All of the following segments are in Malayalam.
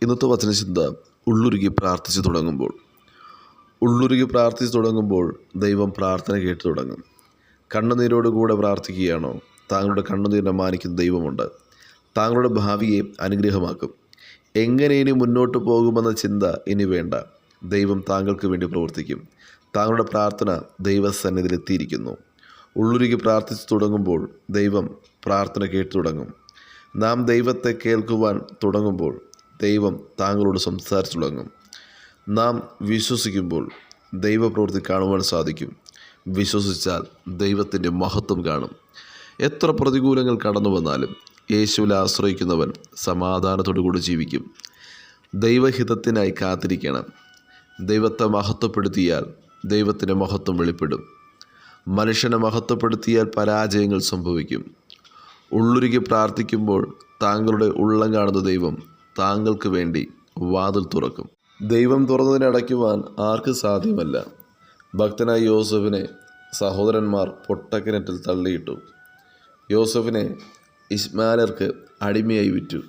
ഇന്നത്തെ വചനചിന്ത ഉള്ളുരുകി പ്രാർത്ഥിച്ചു തുടങ്ങുമ്പോൾ ദൈവം പ്രാർത്ഥന കേട്ടു തുടങ്ങും. കണ്ണുനീരോടുകൂടെ പ്രാർത്ഥിക്കുകയാണോ? താങ്കളുടെ കണ്ണുനീരിനെ മാനിക്കുന്ന ദൈവമുണ്ട്. താങ്കളുടെ ഭാവിയെ അനുഗ്രഹമാക്കും. എങ്ങനെ ഇനി മുന്നോട്ട് പോകുമെന്ന ചിന്ത ഇനി വേണ്ട. ദൈവം താങ്കൾക്ക് വേണ്ടി പ്രവർത്തിക്കും. താങ്കളുടെ പ്രാർത്ഥന ദൈവസന്നിധിയിലെത്തിയിരിക്കുന്നു. ഉള്ളുരുകി പ്രാർത്ഥിച്ചു തുടങ്ങുമ്പോൾ ദൈവം പ്രാർത്ഥന കേട്ടു തുടങ്ങും. നാം ദൈവത്തെ കേൾക്കുവാൻ തുടങ്ങുമ്പോൾ ദൈവം താങ്കളോട് സംസാരിച്ചു തുടങ്ങും. നാം വിശ്വസിക്കുമ്പോൾ ദൈവപ്രവൃത്തി കാണുവാൻ സാധിക്കും. വിശ്വസിച്ചാൽ ദൈവത്തിൻ്റെ മഹത്വം കാണും. എത്ര പ്രതികൂലങ്ങൾ കടന്നു വന്നാലും യേശുവിൽ ആശ്രയിക്കുന്നവൻ സമാധാനത്തോടുകൂടി ജീവിക്കും. ദൈവഹിതത്തിനായി കാത്തിരിക്കണം. ദൈവത്തെ മഹത്വപ്പെടുത്തിയാൽ ദൈവത്തിൻ്റെ മഹത്വം വെളിപ്പെടും. മനുഷ്യനെ മഹത്വപ്പെടുത്തിയാൽ പരാജയങ്ങൾ സംഭവിക്കും. ഉള്ളുരുകി പ്രാർത്ഥിക്കുമ്പോൾ താങ്കളുടെ ഉള്ളം കാണുന്ന ദൈവം താങ്കൾക്ക് വേണ്ടി വാതിൽ തുറക്കും. ദൈവം തുറന്നതിനെ അടയ്ക്കുവാൻ ആർക്ക് സാധ്യമല്ല. ഭക്തനായ യോസഫിനെ സഹോദരന്മാർ പൊട്ടക്കിണറ്റിൽ തള്ളിയിട്ടു. യോസഫിനെ ഇശ്മായർക്ക് അടിമയായി വിറ്റു.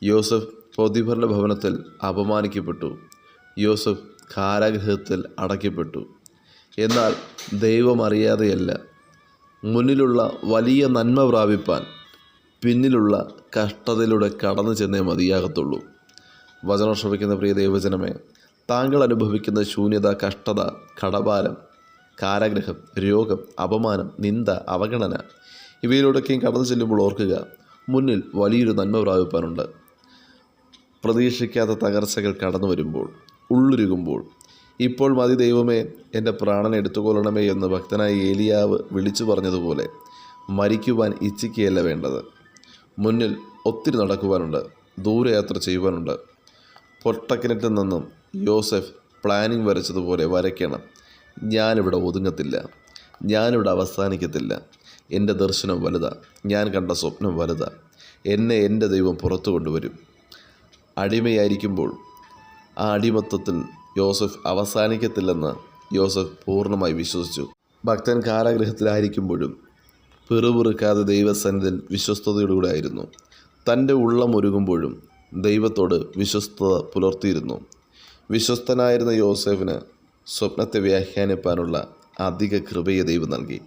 യോസഫ് പോത്തിഫറിന്റെ ഭവനത്തിൽ അപമാനിക്കപ്പെട്ടു. യോസഫ് കാരാഗൃഹത്തിൽ അടയ്ക്കപ്പെട്ടു. എന്നാൽ ദൈവം അറിയാതെയല്ല. മുന്നിലുള്ള വലിയ നന്മ പ്രാപിപ്പാൻ പിന്നിലുള്ള കഷ്ടതയിലൂടെ കടന്നു ചെന്നേ മതിയാകത്തുള്ളൂ. വചനം ശ്രവിക്കുന്ന പ്രിയ ദൈവജനമേ, താങ്കൾ അനുഭവിക്കുന്ന ശൂന്യത, കഷ്ടത, കടഭാരം, കാരാഗ്രഹം, രോഗം, അപമാനം, നിന്ദ, അവഗണന ഇവയിലൂടെയൊക്കെയും കടന്നു ചെല്ലുമ്പോൾ ഓർക്കുക, മുന്നിൽ വലിയൊരു നന്മ പ്രാപിപ്പാനുണ്ട്. പ്രതീക്ഷിക്കാത്ത തകർച്ചകൾ കടന്നു വരുമ്പോൾ, ഉള്ളുരുകുമ്പോൾ, ഇപ്പോൾ മതി ദൈവമേ, എൻ്റെ പ്രാണനെ എടുത്തുകൊള്ളണമേ എന്ന് ഭക്തനായ ഏലിയാവ് വിളിച്ചു പറഞ്ഞതുപോലെ മരിക്കുവാൻ ഇച്ഛിക്കുകയല്ല വേണ്ടത്. മുന്നിൽ ഒത്തിരി നടക്കുവാനുണ്ട്. ദൂരയാത്ര ചെയ്യുവാനുണ്ട്. പൊട്ടക്കിണറ്റിൽ നിന്നും യോസഫ് പ്ലാനിങ് വരച്ചതുപോലെ വരയ്ക്കണം. ഞാനിവിടെ ഒതുങ്ങത്തില്ല. ഞാനിവിടെ അവസാനിക്കത്തില്ല. എൻ്റെ ദർശനം വലുതാ. ഞാൻ കണ്ട സ്വപ്നം വലുതാ. എന്നെ എൻ്റെ ദൈവം പുറത്തു കൊണ്ടുവരും. അടിമയായിരിക്കുമ്പോൾ ആ അടിമത്തത്തിൽ യോസഫ് അവസാനിക്കത്തില്ലെന്ന് യോസഫ് പൂർണ്ണമായി വിശ്വസിച്ചു. ഭക്തൻ കാരാഗൃഹത്തിലായിരിക്കുമ്പോഴും പിറുപിറുക്കാതെ ദൈവസന്നിധിയിൽ വിശ്വസ്തയോടുകൂടെ ആയിരുന്നു. തൻ്റെ ഉള്ളം ഒരുങ്ങുമ്പോഴും ദൈവത്തോട് വിശ്വസ്തത പുലർത്തിയിരുന്നു. വിശ്വസ്തനായിരുന്ന യോസഫിന് സ്വപ്നത്തെ വ്യാഖ്യാനിപ്പാനുള്ള അധിക കൃപയെ ദൈവം നൽകി.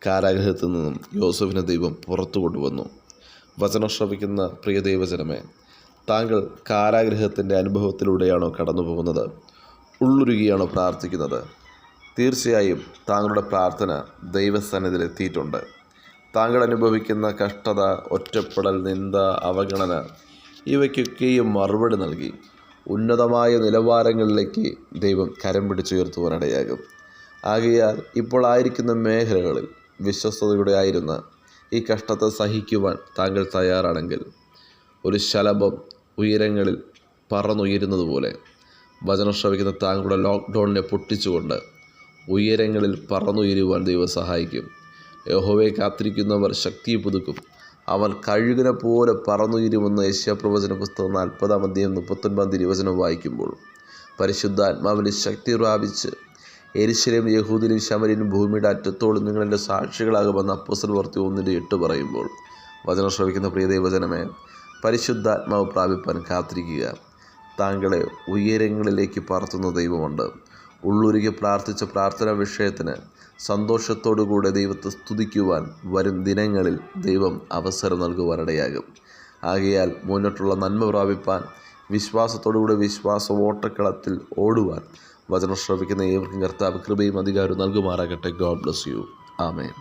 കാരാഗൃഹത്തിൽ നിന്നും യോസഫിനെ ദൈവം പുറത്തു കൊണ്ടുവന്നു. വചനം ശ്രവിക്കുന്ന പ്രിയ ദൈവജനമേ, താങ്കൾ കാരാഗൃഹത്തിൻ്റെ അനുഭവത്തിലൂടെയാണോ കടന്നു പോകുന്നത്? ഉള്ളുരുകിയാണോ പ്രാർത്ഥിക്കുന്നത്? തീർച്ചയായും താങ്കളുടെ പ്രാർത്ഥന ദൈവസന്നിധിയിലെത്തിയിട്ടുണ്ട്. താങ്കൾ അനുഭവിക്കുന്ന കഷ്ടത, ഒറ്റപ്പെടൽ, നിന്ദ, അവഗണന ഇവയ്ക്കൊക്കെയും മറുപടി നൽകി ഉന്നതമായ നിലവാരങ്ങളിലേക്ക് ദൈവം കരം പിടിച്ചുയർത്തുവാനിടയാകും. ആകയാൽ ഇപ്പോൾ ആയിരിക്കുന്ന മേഖലകളിൽ വിശ്വസ്തയോടെ ആയിരുന്ന ഈ കഷ്ടത്തെ സഹിക്കുവാൻ താങ്കൾ തയ്യാറാണെങ്കിൽ ഒരു ശലഭം ഉയരങ്ങളിൽ പറന്നുയരുന്നതുപോലെ വചനം ശ്രവിക്കുന്ന താങ്കളുടെ ലോക്ക്ഡൗണിനെ പൊട്ടിച്ചുകൊണ്ട് ഉയരങ്ങളിൽ പറന്നുയരുവാൻ ദൈവം സഹായിക്കും. യഹോവയെ കാത്തിരിക്കുന്നവർ ശക്തിയെ പുതുക്കും. അവർ കഴുകനെ പോലെ പറന്നുയരുമെന്ന് യെശയ്യാപ്രവചന പുസ്തകം 40-39 വായിക്കുമ്പോൾ പരിശുദ്ധാത്മാവിൻ്റെ ശക്തി പ്രാപിച്ച് യെരൂശലേം, യഹൂദയിലും ശമര്യയിലും ഭൂമിയുടെ അറ്റത്തോളം നിങ്ങൾ എൻ്റെ സാക്ഷികളാകുമെന്ന് അപ്പോസ്തലപ്രവൃത്തി 1:8 പറയുമ്പോൾ വചനം ശ്രവിക്കുന്ന പ്രിയ ദൈവജനമേ, പരിശുദ്ധാത്മാവ് പ്രാപിപ്പാൻ കാത്തിരിക്കുക. താങ്കളെ ഉയരങ്ങളിലേക്ക് പറത്തുന്ന ദൈവമുണ്ട്. ഉള്ളുരുകി പ്രാർത്ഥിച്ച പ്രാർത്ഥനാ വിഷയത്തിന് സന്തോഷത്തോടുകൂടെ ദൈവത്തെ സ്തുതിക്കുവാൻ വരും ദിനങ്ങളിൽ ദൈവം അവസരം നൽകുവാനിടയാകും. ആകയാൽ മുന്നോട്ടുള്ള നന്മ പ്രാപിപ്പാൻ വിശ്വാസത്തോടുകൂടെ വിശ്വാസ ഓട്ടക്കളത്തിൽ ഓടുവാൻ വചനം ശ്രവിക്കുന്ന ഏവർക്കും കർത്താവ് കൃപയും അധികാരവും നൽകുമാറാകട്ടെ. God bless you. ആമേൻ.